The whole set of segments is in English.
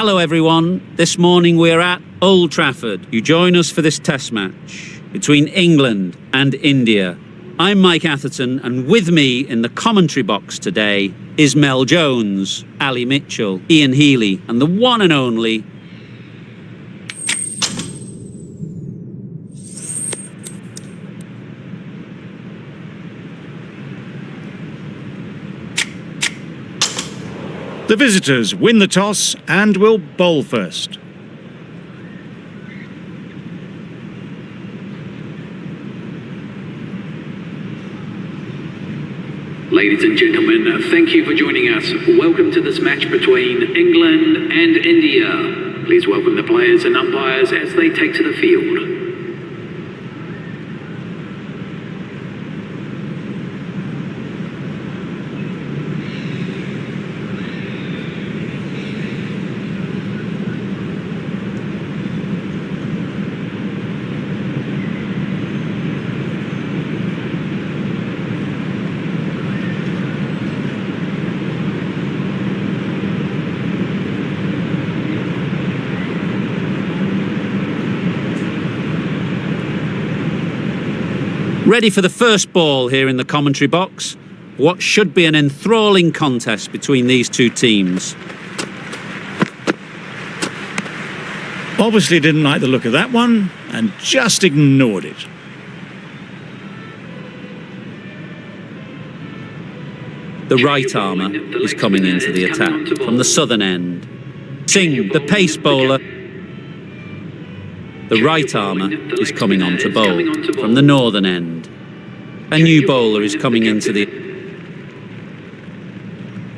Hello everyone, this morning we're at Old Trafford. You join us for this test match between England and India. I'm Mike Atherton, and with me in the commentary box today is Mel Jones, Ali Mitchell, Ian Healy, and the one and only The visitors win the toss and will bowl first. Ladies and gentlemen, thank you for joining us. Welcome to this match between England and India. Please welcome the players and umpires as they take to the field. ready for the first ball here in the commentary box. What should be an enthralling contest between these two teams. Obviously didn't like the look of that one and just ignored it. The right armour is coming into the attack from the southern end. Singh, the pace bowler. The right armour is coming on to bowl from the northern end. A new bowler is coming into the...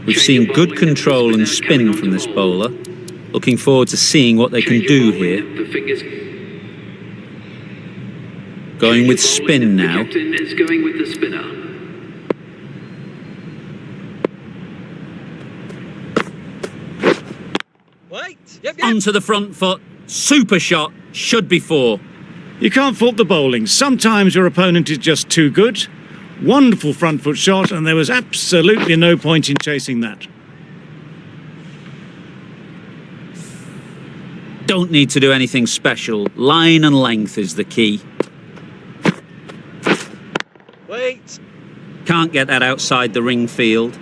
We've seen good control and spin from this bowler. Looking forward to seeing what they can do here. Going with spin now. Onto the front foot. Super shot. Should be four. You can't fault the bowling. Sometimes your opponent is just too good. Wonderful front foot shot, and there was absolutely no point in chasing that. Don't need to do anything special. Line and length is the key. Wait. Can't get that outside the ring field.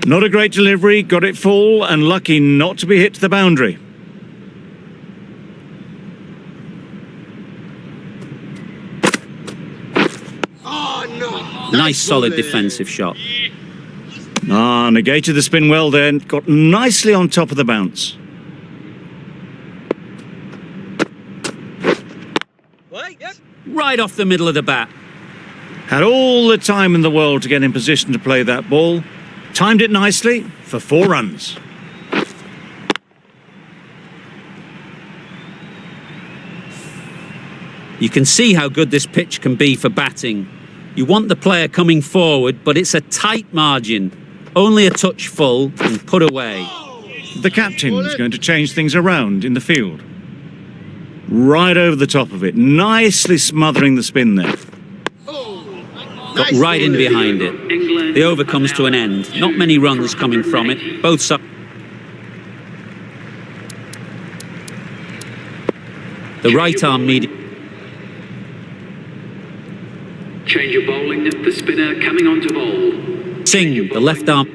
Not a great delivery, got it full, and lucky not to be hit to the boundary. Nice solid defensive shot. Negated the spin well there, got nicely on top of the bounce. Right off the middle of the bat. Had all the time in the world to get in position to play that ball. Timed it nicely for 4 runs. You can see how good this pitch can be for batting. You want the player coming forward, but it's a tight margin. Only a touch full and put away. The captain's going to change things around in the field. Right over the top of it, nicely smothering the spin there. Got right in behind it. The over comes to an end. Not many runs coming from it. Both sides. The right arm medium. Change your bowling, the spinner coming on to bowl. Singh, the left arm.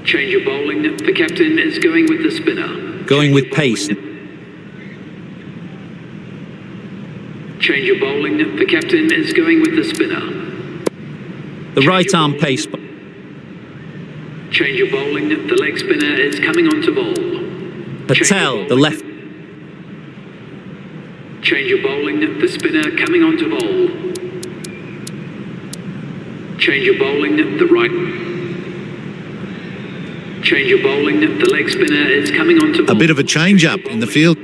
Change your bowling, the captain is going with the spinner. Going with pace. Change your bowling, the captain is going with the spinner. The right arm pace. Change your bowling, the leg spinner is coming on to bowl. Patel, the left. Change your bowling, the spinner coming on to bowl. Change your bowling, the right. Change your bowling, the leg spinner is coming on to bowl. A bit of a change-up in the field.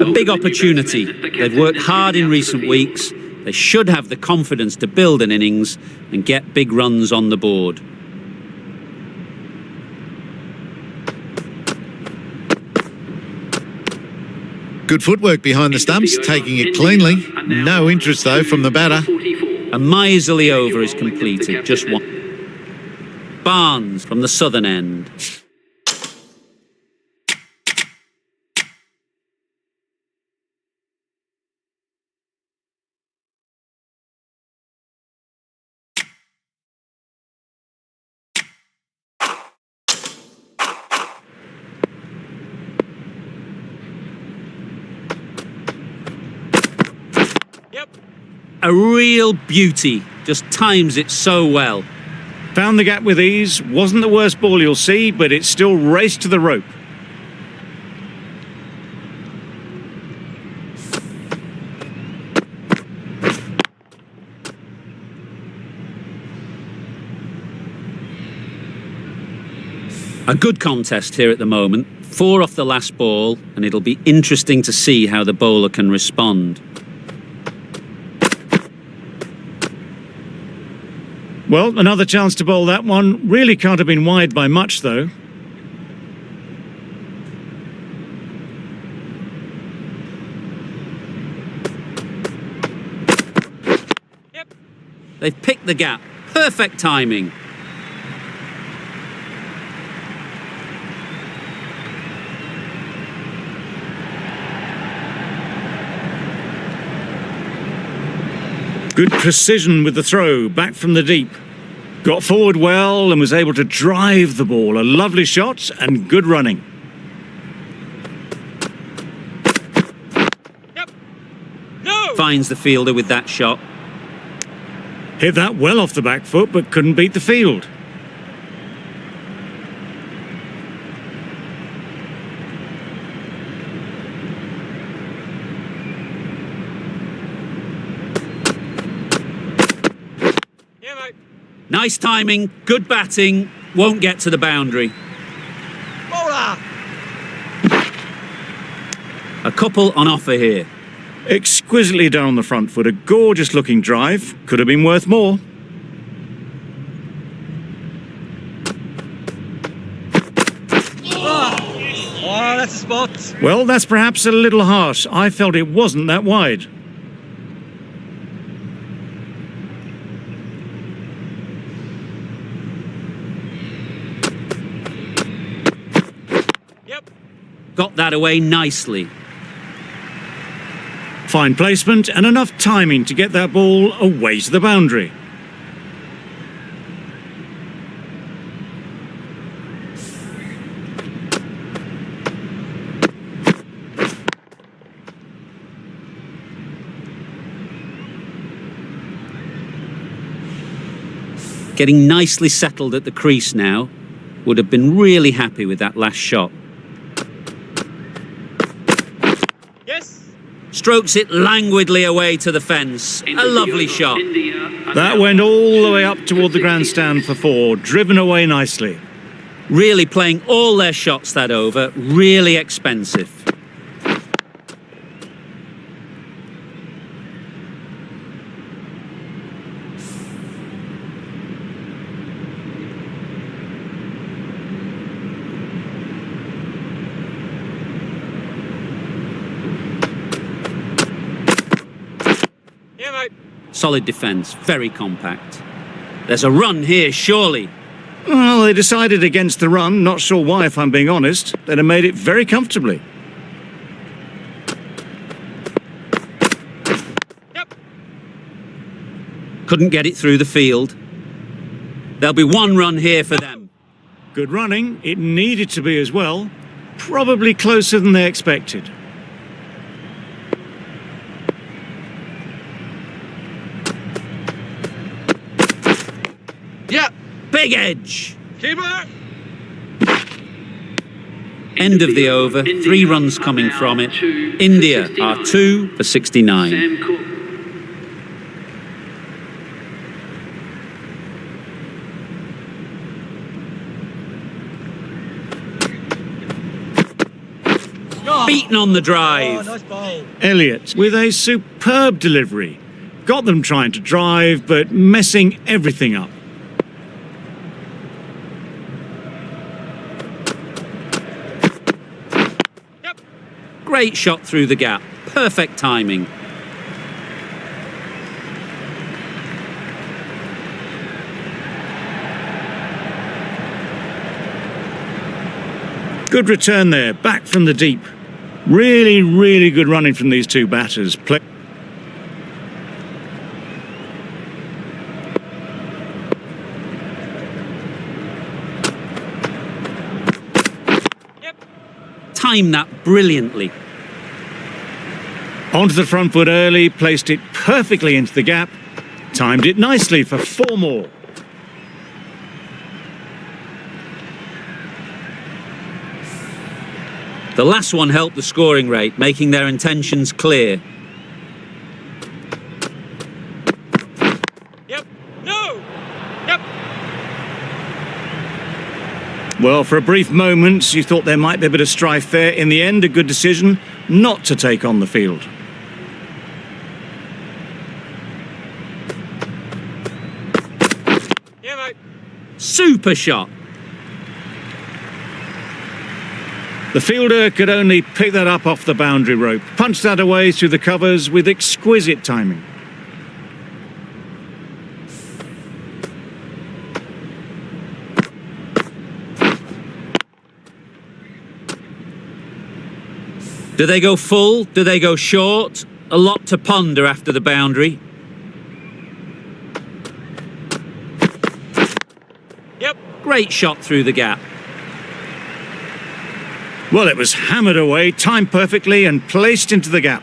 A big opportunity. They've worked hard in recent weeks. They should have the confidence to build an innings and get big runs on the board. Good footwork behind the stumps, taking it cleanly. No interest, though, from the batter. A miserly over is completed, just one. Barnes from the southern end. A real beauty, just times it so well. Found the gap with ease, wasn't the worst ball you'll see, but it still raced to the rope. A good contest here at the moment. 4 off the last ball, and it'll be interesting to see how the bowler can respond. Well, another chance to bowl that one. Really can't have been wide by much, though. They've picked the gap. Perfect timing. Good precision with the throw, back from the deep. Got forward well and was able to drive the ball. A lovely shot and good running. Finds the fielder with that shot. Hit that well off the back foot, but couldn't beat the field. Nice timing, good batting, won't get to the boundary. Bowler! A couple on offer here. Exquisitely done on the front foot. A gorgeous looking drive. Could have been worth more. Oh, that's a spot. Well, that's perhaps a little harsh. I felt it wasn't that wide. Got that away nicely. Fine placement and enough timing to get that ball away to the boundary. Getting nicely settled at the crease now. Would have been really happy with that last shot. Strokes it languidly away to the fence. A lovely shot. That went all the way up toward the grandstand for 4, driven away nicely. Really playing all their shots that over. Really expensive. Solid defence, very compact. There's a run here, surely. Well, they decided against the run. Not sure why, if I'm being honest. They'd have made it very comfortably. Couldn't get it through the field. There'll be 1 run here for them. Good running. It needed to be as well. Probably closer than they expected. Yeah. Big edge. Keeper. End of the over. 3 runs coming from it. India are 2 for 69. Sam Cook. Beaten on the drive. Oh, nice ball. Elliott with a superb delivery. Got them trying to drive, but messing everything up. Great shot through the gap. Perfect timing. Good return there, back from the deep. Really, really good running from these two batters. Timed that brilliantly. Onto the front foot early, placed it perfectly into the gap. Timed it nicely for 4 more. The last one helped the scoring rate, making their intentions clear. Yep. No. Yep. Well, for a brief moment, you thought there might be a bit of strife there. In the end, a good decision not to take on the field. Yeah, mate. Super shot. The fielder could only pick that up off the boundary rope, punch that away through the covers with exquisite timing. Do they go full? Do they go short? A lot to ponder after the boundary. Yep. Great shot through the gap. Well, it was hammered away, timed perfectly and placed into the gap.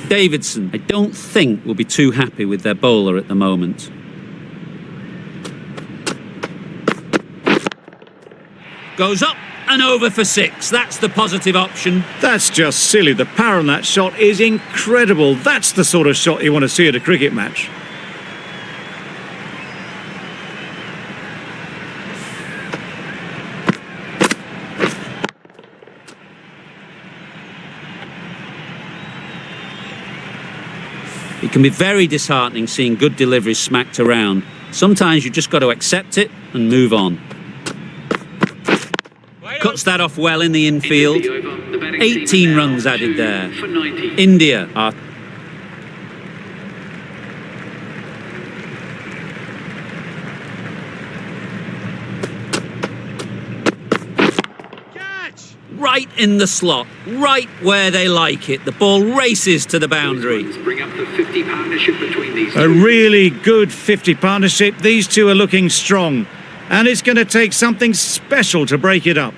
Davidson, I don't think, will be too happy with their bowler at the moment. Goes up and over for 6. That's the positive option. That's just silly. The power on that shot is incredible. That's the sort of shot you want to see at a cricket match. It can be very disheartening seeing good deliveries smacked around. Sometimes you just got to accept it and move on. Cuts that off well in the infield. 18 runs added there. India are... Catch. right in the slot, right where they like it. The ball races to the boundary. Bring up the 50 partnership between these two. A really good 50 partnership. These two are looking strong. And it's going to take something special to break it up.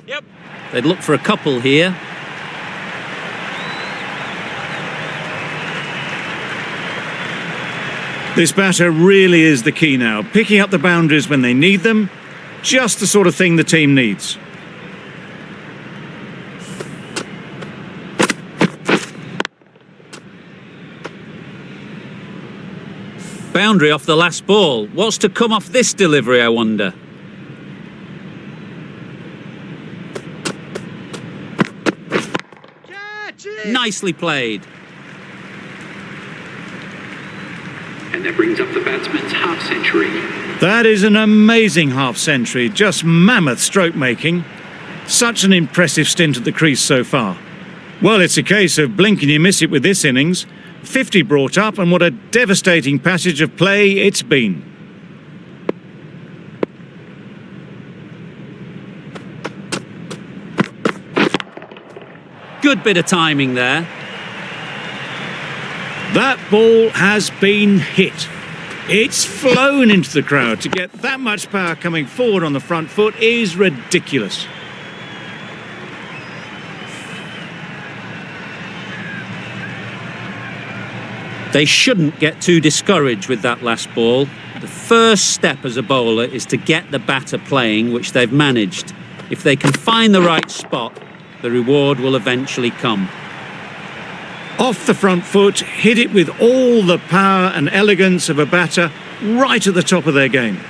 Yep. They'd look for a couple here. This batter really is the key now. Picking up the boundaries when they need them. Just the sort of thing the team needs. Boundary off the last ball. What's to come off this delivery, I wonder? Catch it. Nicely played. And that brings up the batsman's half century. That is an amazing half century. Just mammoth stroke making. Such an impressive stint at the crease so far. Well, it's a case of blink and you miss it with this innings. 50 brought up, and what a devastating passage of play it's been. Good bit of timing there. That ball has been hit. It's flown into the crowd. To get that much power coming forward on the front foot is ridiculous. They shouldn't get too discouraged with that last ball. The first step as a bowler is to get the batter playing, which they've managed. If they can find the right spot, the reward will eventually come. Off the front foot, hit it with all the power and elegance of a batter right at the top of their game.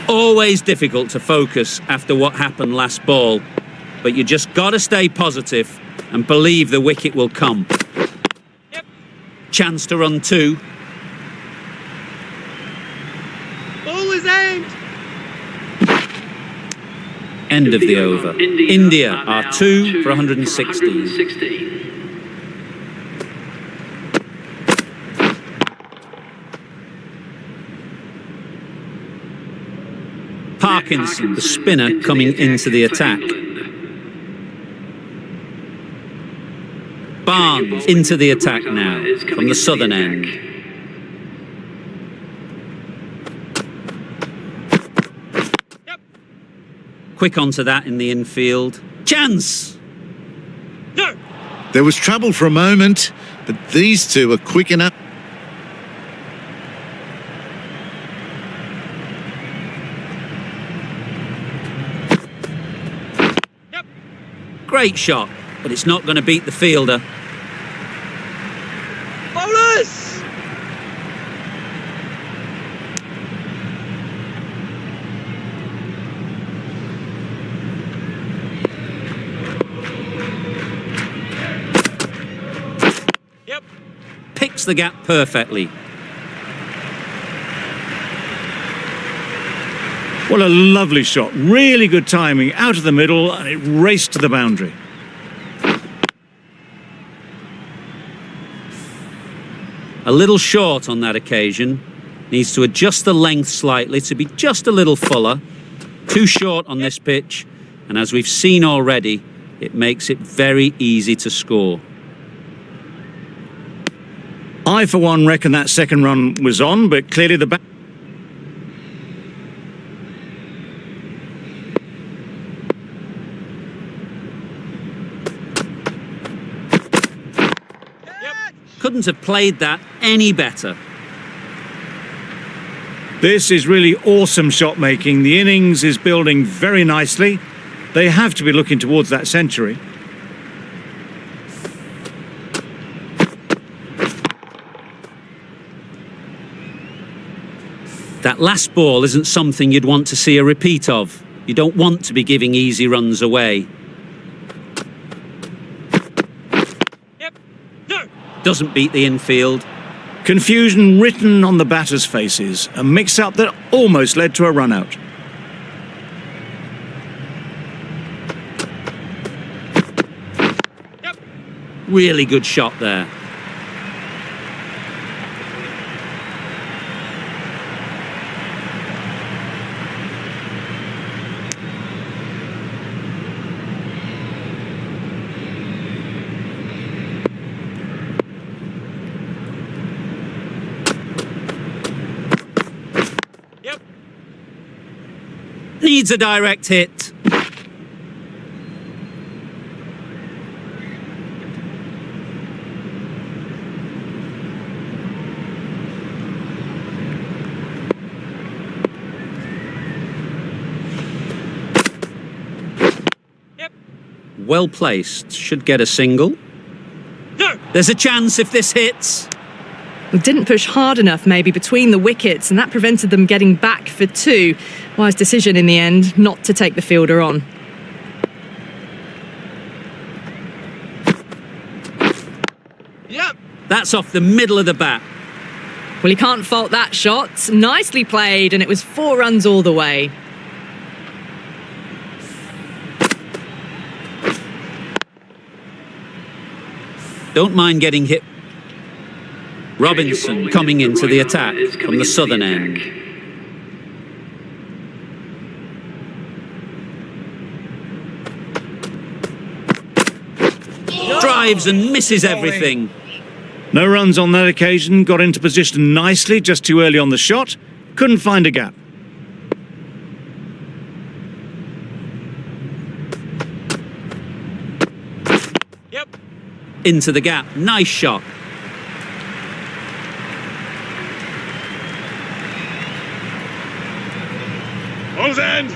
Always difficult to focus after what happened last ball. but you just got to stay positive and believe the wicket will come. Yep. Chance to run 2. Ball is aimed. End of the over. India are 2 for 116. 116. Parkinson, the spinner, coming into the attack. Barnes into the attack now from the southern end. Yep. Quick onto that in the infield. Chance! No. There was trouble for a moment, but these two are quick enough. Yep. Great shot, but it's not going to beat the fielder. Bowlers. Yep. Picks the gap perfectly. What a lovely shot. Really good timing. Out of the middle, and it raced to the boundary. A little short on that occasion. Needs to adjust the length slightly to be just a little fuller. Too short on this pitch, and as we've seen already, it makes it very easy to score. I, for one, reckon that second run was on, but clearly the back... Couldn't have played that any better. This is really awesome shot making. The innings is building very nicely. They have to be looking towards that century. That last ball isn't something you'd want to see a repeat of. You don't want to be giving easy runs away. Yep. No. Doesn't beat the infield. Confusion written on the batters' faces. A mix-up that almost led to a run-out. Yep. Really good shot there. Yep. Needs a direct hit. Yep. Well placed. Should get a single. No. There's a chance if this hits. We didn't push hard enough maybe between the wickets, and that prevented them getting back for 2. Wise decision in the end not to take the fielder on. Yep. That's off the middle of the bat. Well, you can't fault that shot. Nicely played, and it was 4 runs all the way. Don't mind getting hit. Robinson coming into the attack from the southern end. Drives and misses everything. No runs on that occasion. Got into position nicely, just too early on the shot. Couldn't find a gap. Yep. Into the gap. Nice shot. Ball's end.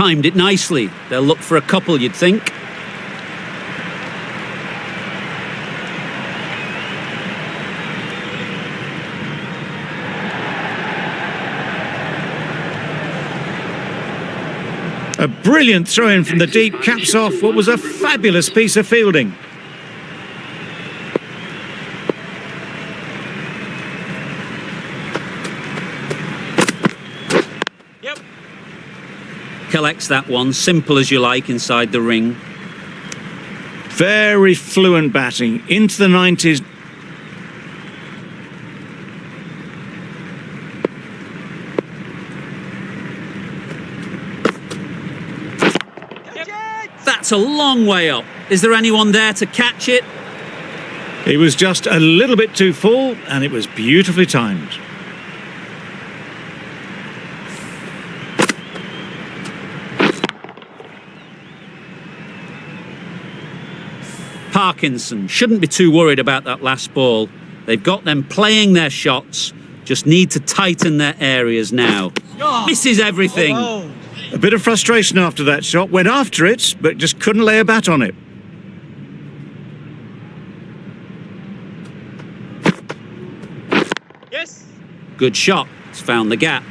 Timed it nicely. They'll look for a couple, you'd think. A brilliant throw-in from the deep caps off what was a fabulous piece of fielding. Yep. Collects that one, simple as you like, inside the ring. Very fluent batting, into the 90s. That's a long way up. Is there anyone there to catch it? It was just a little bit too full, and it was beautifully timed. Parkinson shouldn't be too worried about that last ball. They've got them playing their shots, just need to tighten their areas now. Misses everything. Oh. A bit of frustration after that shot, went after it, but just couldn't lay a bat on it. Yes. Good shot. It's found the gap.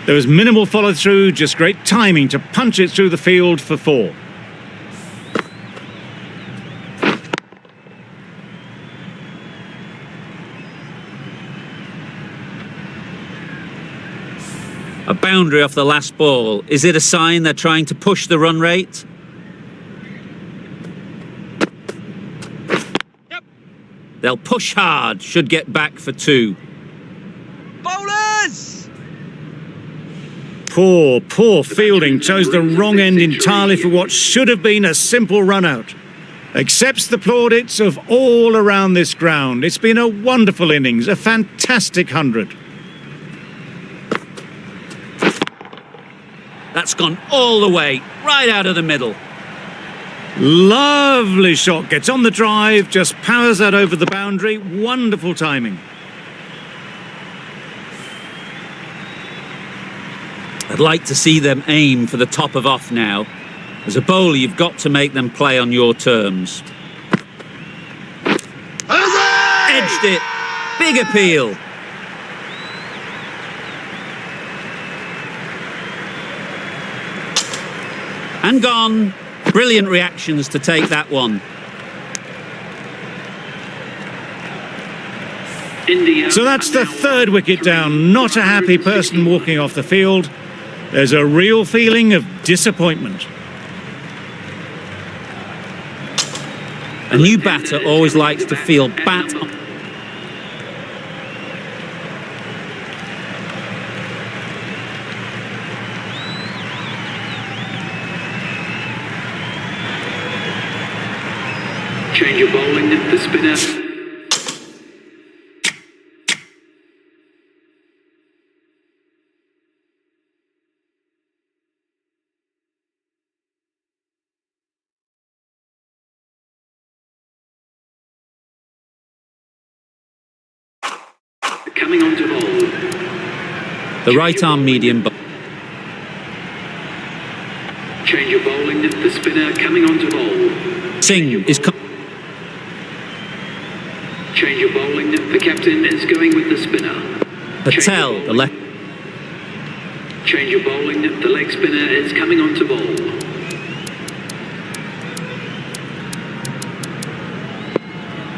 There was minimal follow-through, just great timing to punch it through the field for 4. A boundary off the last ball. Is it a sign they're trying to push the run rate? Yep. They'll push hard. Should get back for 2. Bowlers! Poor fielding. Chose the wrong end entirely for what should have been a simple run-out. Accepts the plaudits of all around this ground. It's been a wonderful innings, a fantastic 100. That's gone all the way, right out of the middle. Lovely shot, gets on the drive, just powers that over the boundary. Wonderful timing. I'd like to see them aim for the top of off now. As a bowler, you've got to make them play on your terms. Edged it. Big appeal. And gone. Brilliant reactions to take that one. India. So that's the 3rd wicket down. Not a happy person walking off the field. There's a real feeling of disappointment. A new batter always likes to feel bat on. Change your bowling, the spinner. Coming on to bowl. The right arm medium. Change your bowling, the spinner coming on to bowl. Singh is. Change your bowling, the captain is going with the spinner. Patel, the left. Change your bowling, the leg spinner is coming on to bowl.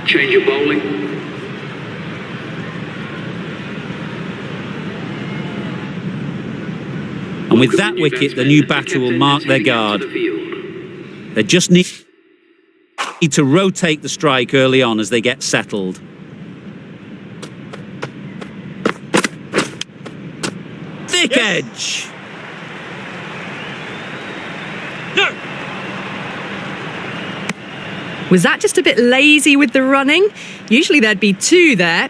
Change your bowling. And with that wicket, the new batter will mark their guard. They just need to rotate the strike early on as they get settled. Thick edge. No. Was that just a bit lazy with the running? Usually there'd be 2 there.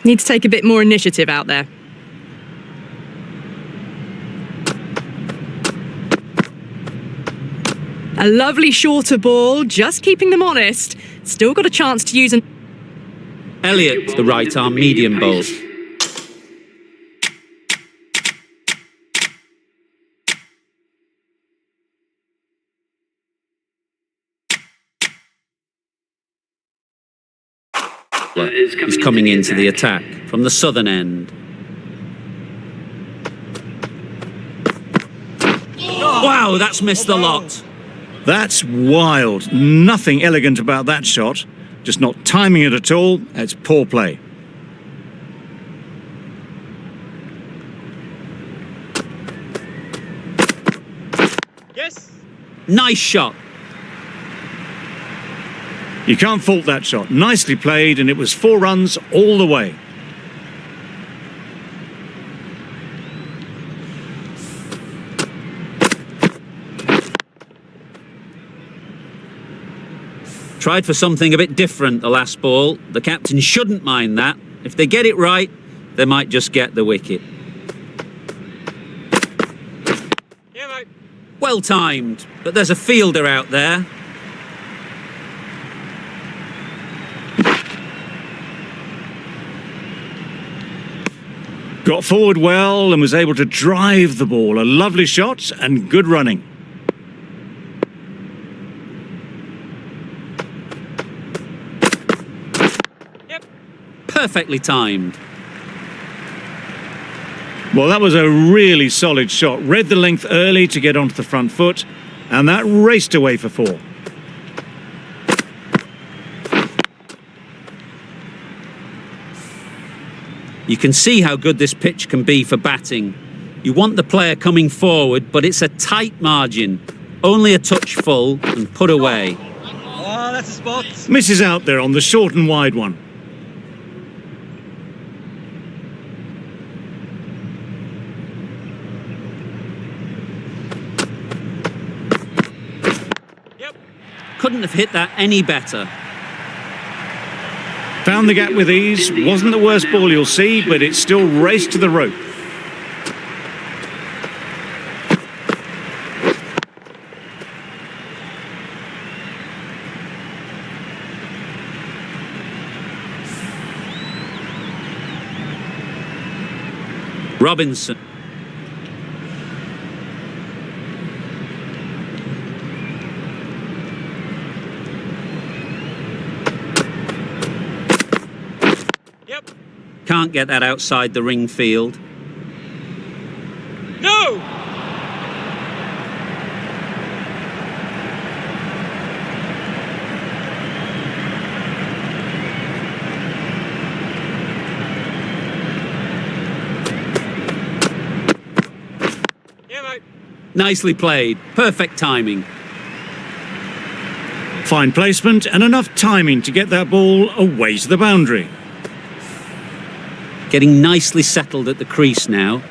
Need to take a bit more initiative out there. A lovely shorter ball, just keeping them honest. Still got a chance to use an... Elliott, the right arm medium bowl. Is coming into the attack from the southern end. Wow, that's missed the lot. That's wild. Nothing elegant about that shot. Just not timing it at all. It's poor play. Yes. Nice shot. You can't fault that shot. Nicely played, and it was 4 runs all the way. Tried for something a bit different the last ball. The captain shouldn't mind that. If they get it right, they might just get the wicket. Yeah, mate. Well timed, but there's a fielder out there. Got forward well and was able to drive the ball. A lovely shot and good running. Yep. Perfectly timed. Well, that was a really solid shot. Read the length early to get onto the front foot, and that raced away for 4. You can see how good this pitch can be for batting. You want the player coming forward, but it's a tight margin. Only a touch full and put away. Oh, that's a spot. Misses out there on the short and wide one. Yep. Couldn't have hit that any better. Found the gap with ease. Wasn't the worst ball you'll see, but it still raced to the rope. Robinson. Yep. Can't get that outside the ring field. No. Yeah, mate. Nicely played. Perfect timing. Fine placement and enough timing to get that ball away to the boundary. Getting nicely settled at the crease now.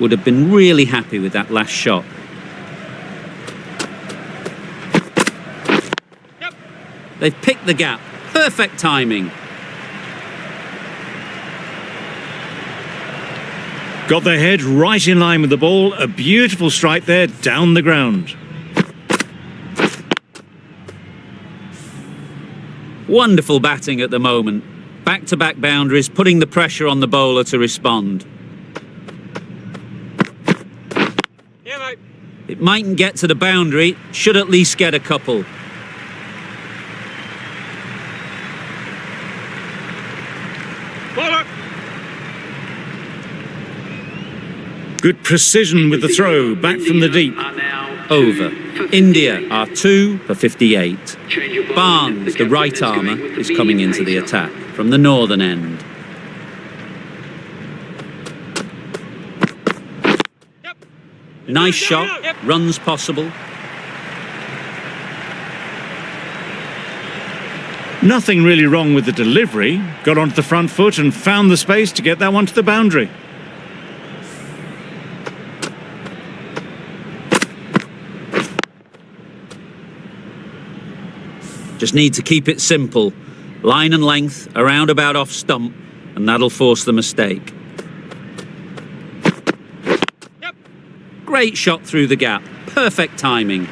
Would have been really happy with that last shot. Yep. They've picked the gap. Perfect timing. Got their head right in line with the ball. A beautiful strike there down the ground. Wonderful batting at the moment. Back-to-back boundaries, putting the pressure on the bowler to respond. Yeah, mate. It mightn't get to the boundary, should at least get a couple. Bowler. Good precision with the throw, back from the deep. Over. India are 2 for 58. Barnes, the right armer, is coming into the attack from the northern end. Yep. Nice shot, Yep. runs possible. Nothing really wrong with the delivery. Got onto the front foot and found the space to get that one to the boundary. Just need to keep it simple. Line and length, around about off stump, and that'll force the mistake. Yep. Great shot through the gap. Perfect timing.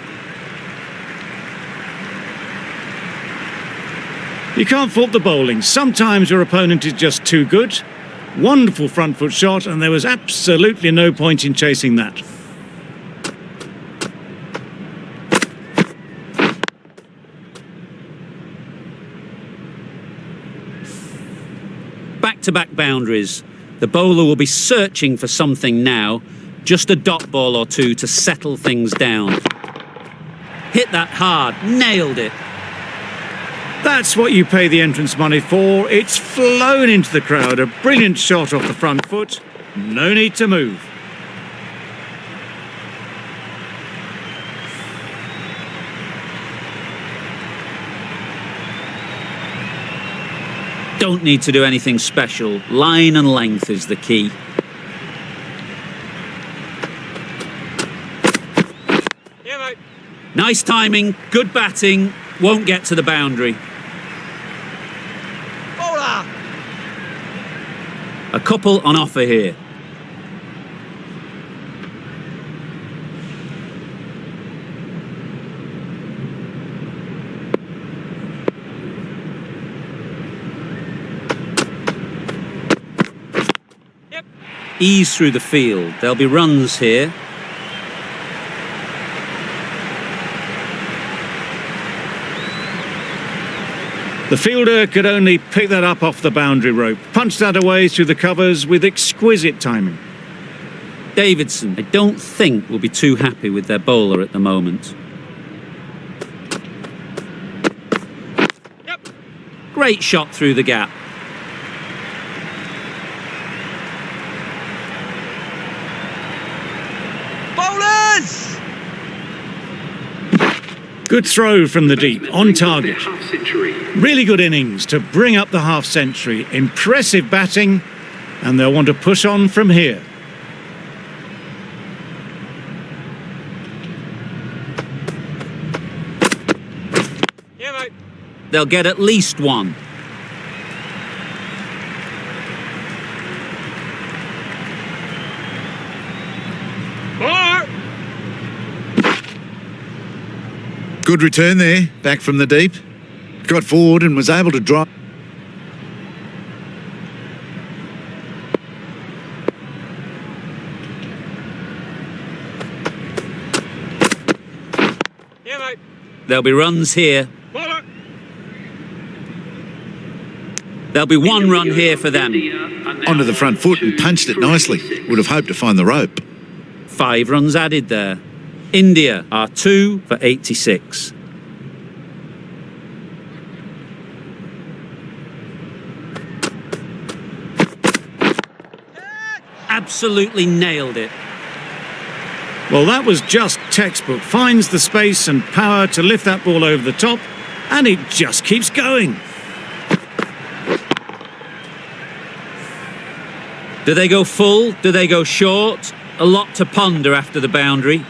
You can't fault the bowling. Sometimes your opponent is just too good. Wonderful front foot shot, and there was absolutely no point in chasing that. Back-to-back boundaries. The bowler will be searching for something now. Just a dot ball or two to settle things down. Hit that hard. Nailed it. That's what you pay the entrance money for. It's flown into the crowd. A brilliant shot off the front foot. No need to move. Don't need to do anything special. Line and length is the key. Yeah, mate. Nice timing, good batting, won't get to the boundary. Bowler! A couple on offer here. Yep. Ease through the field. There'll be runs here. The fielder could only pick that up off the boundary rope, punch that away through the covers with exquisite timing. Davidson, I don't think, will be too happy with their bowler at the moment. Yep. Great shot through the gap. Bowlers! Good throw from the deep, on target. Half century. Really good innings to bring up the half century. Impressive batting, and they'll want to push on from here. Yeah, mate. They'll get at least one. Bowler! Good return there, back from the deep. Got forward and was able to drop. Yeah, mate. There'll be runs here. Bowler! There'll be one run here for them. Onto the front foot and punched it nicely. Would have hoped to find the rope. 5 runs added there. India are 2 for 86. Absolutely nailed it. Well, that was just textbook. Finds the space and power to lift that ball over the top, and it just keeps going. Do they go full? Do they go short? A lot to ponder after the boundary.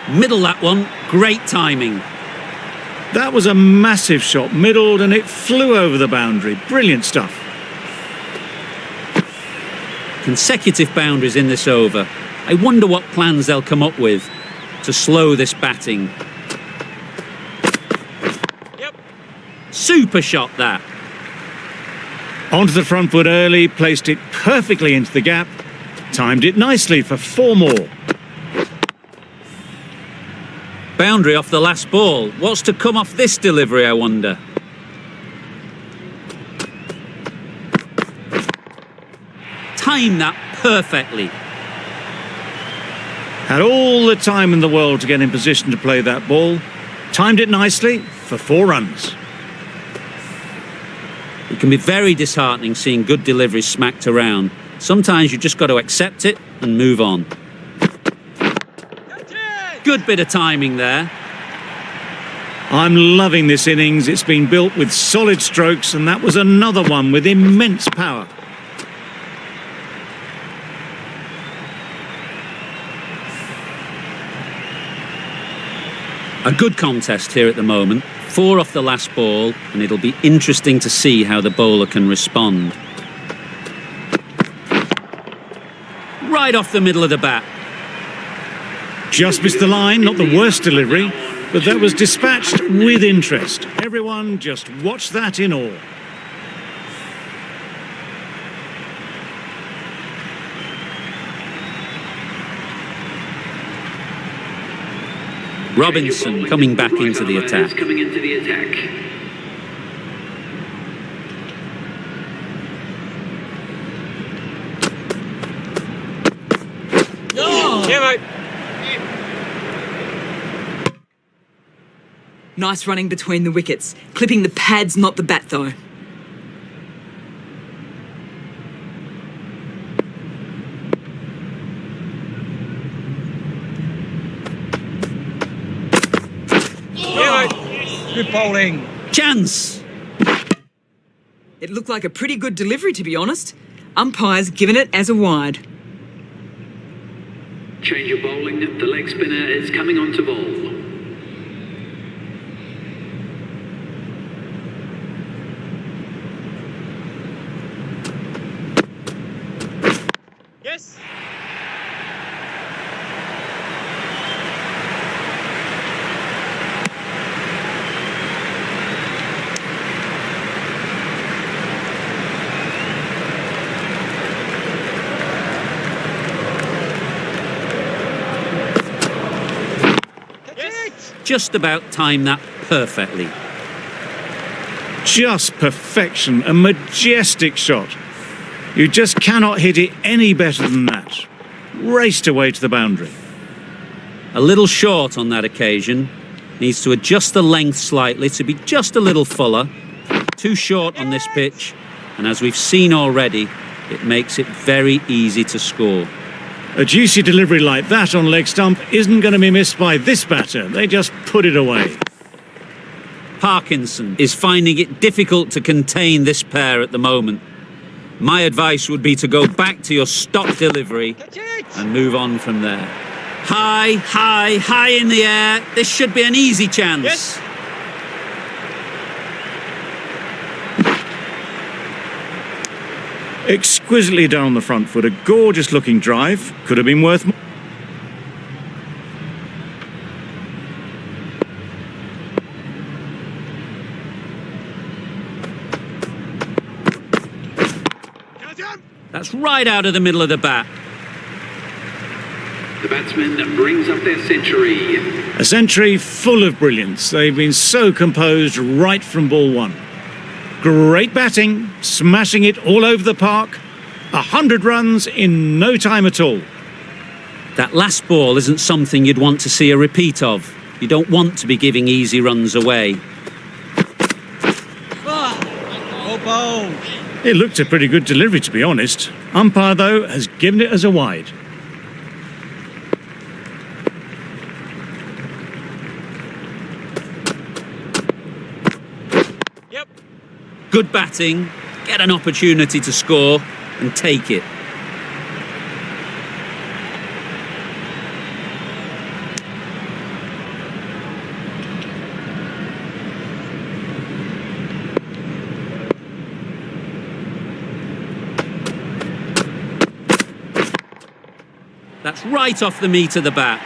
Middle that one. Great timing. That was a massive shot, middled, and it flew over the boundary. Brilliant stuff. Consecutive boundaries in this over. I wonder what plans they'll come up with to slow this batting. Yep. Super shot that. Onto the front foot early, placed it perfectly into the gap, timed it nicely for 4 more. Boundary off the last ball. What's to come off this delivery, I wonder? Time that perfectly. Had all the time in the world to get in position to play that ball. Timed it nicely for 4 runs. It can be very disheartening seeing good deliveries smacked around. Sometimes you just got to accept it and move on. Good bit of timing there. I'm loving this innings. It's been built with solid strokes, and that was another one with immense power. A good contest here at the moment. 4 off the last ball, and it'll be interesting to see how the bowler can respond. Right off the middle of the bat. Just missed the line, not the worst delivery, but that was dispatched with interest. Everyone just watched that in awe. Robinson coming back into the attack. Coming into the attack. Yeah, mate. Nice running between the wickets. Clipping the pads, not the bat, though. Yeah, mate. Good bowling. Chance! It looked like a pretty good delivery, to be honest. Umpire's given it as a wide. Change of bowling. The leg spinner is coming on to bowl. Yes. Just about timed that perfectly. Just perfection, a majestic shot. You just cannot hit it any better than that. Raced away to the boundary. A little short on that occasion. Needs to adjust the length slightly to be just a little fuller. Too short on this pitch, and as we've seen already, it makes it very easy to score. A juicy delivery like that on leg stump isn't going to be missed by this batter. They just put it away. Parkinson is finding it difficult to contain this pair at the moment. My advice would be to go back to your stock delivery and move on from there. High, high, high in the air. This should be an easy chance. Yes. Exquisitely down the front foot, a gorgeous looking drive. Could have been worth more. That's right out of the middle of the bat. The batsman brings up their century. A century full of brilliance. They've been so composed right from ball one. Great batting, smashing it all over the park. 100 runs in no time at all. That last ball isn't something you'd want to see a repeat of. You don't want to be giving easy runs away. Oh, bold. It looked a pretty good delivery, to be honest. Umpire, though, has given it as a wide. Yep. Good batting, get an opportunity to score and take it. That's right off the meat of the bat.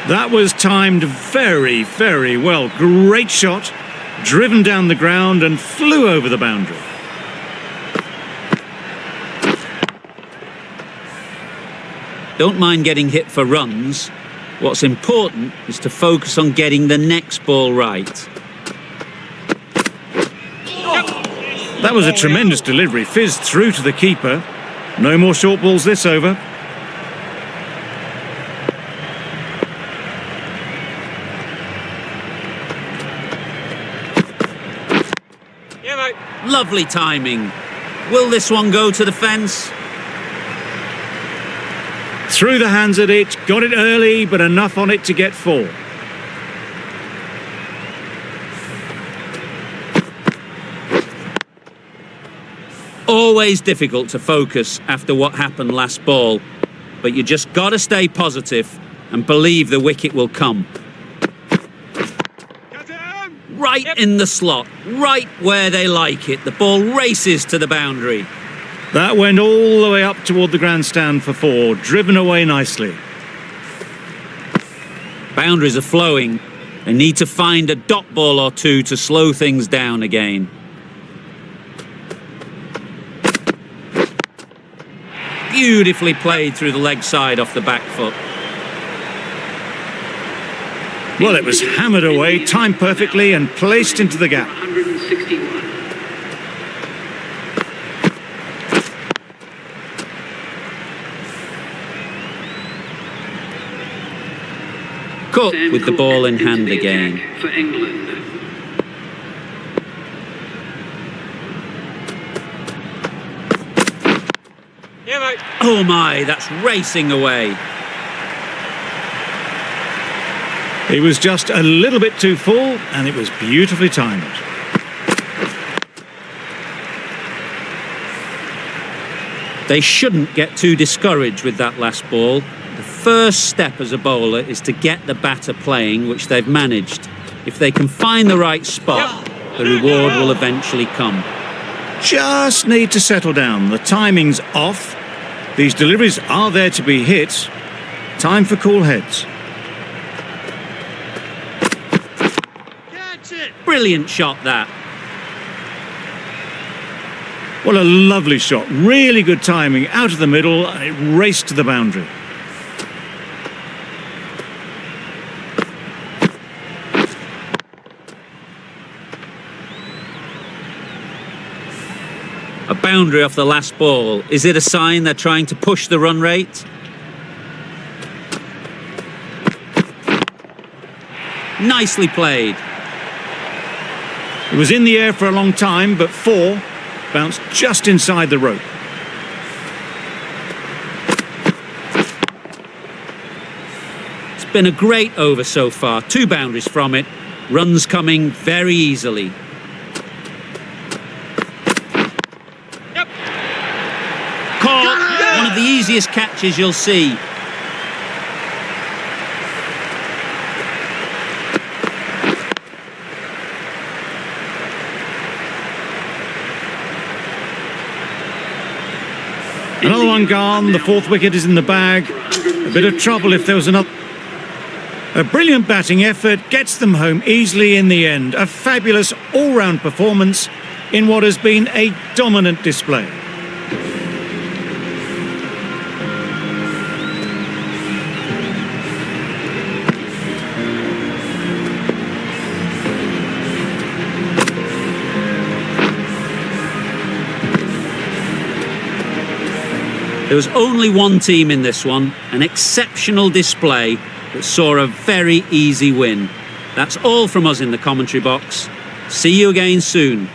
That was timed very, very well. Great shot, driven down the ground and flew over the boundary. Don't mind getting hit for runs. What's important is to focus on getting the next ball right. That was a tremendous delivery, fizzed through to the keeper. No more short balls this over. Yeah, mate. Lovely timing. Will this one go to the fence? Threw the hands at it, got it early, but enough on it to get 4. Always difficult to focus after what happened last ball, but you just got to stay positive and believe the wicket will come. right in the slot, right where they like it. The ball races to the boundary. That went all the way up toward the grandstand for 4, driven away nicely. Boundaries are flowing. They need to find a dot ball or two to slow things down again. Beautifully played through the leg side off the back foot. Well, it was hammered away, timed perfectly and placed into the gap. 161. Cook Sam with the Cook ball in into hand the again. attack for England. Yeah, mate. Oh my, that's racing away. It was just a little bit too full and it was beautifully timed. They shouldn't get too discouraged with that last ball. The first step as a bowler is to get the batter playing, which they've managed. If they can find the right spot, the reward will eventually come. Just need to settle down. The timing's off. These deliveries are there to be hit. Time for cool heads. Brilliant shot, that. What a lovely shot. Really good timing. Out of the middle and it raced to the boundary. A boundary off the last ball. Is it a sign they're trying to push the run rate? Nicely played. It was in the air for a long time, but 4 bounced just inside the rope. It's been a great over so far. 2 boundaries from it. Runs coming very easily. Caught. One of the easiest catches you'll see. Another one gone. The 4th wicket is in the bag. A bit of trouble if there was another. A brilliant batting effort gets them home easily in the end. A fabulous all-round performance in what has been a dominant display. There was only one team in this one, an exceptional display that saw a very easy win. That's all from us in the commentary box. See you again soon.